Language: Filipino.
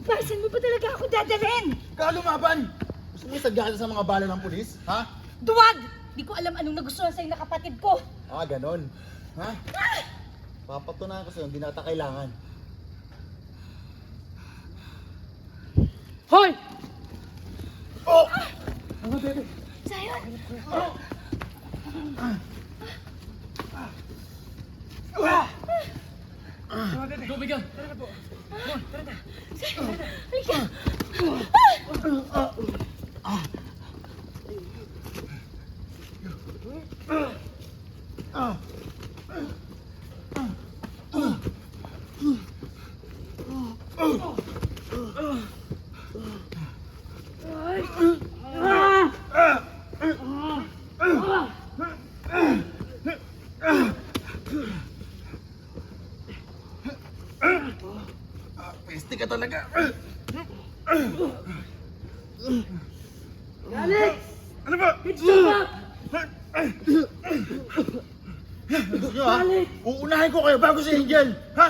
Pa, saan mo ba talaga ako dadalhin? Kalumaban! Gusto mo isagyasa sa mga bala ng pulis? Ha? Duwag! Di ko alam anong nagustuhan sa'yo na kapatid ko. Ah, ganon. Ha? Papatunayan ko sa'yo, hindi na ata kailangan. Hoy! Oh! Ano, bebe? Zion! Tubig yan! Halika! Peste ka talaga. Alex! Ano ba? It's the back! Gusto nyo ha? Uunahin ko kayo bago si Angel. Ha?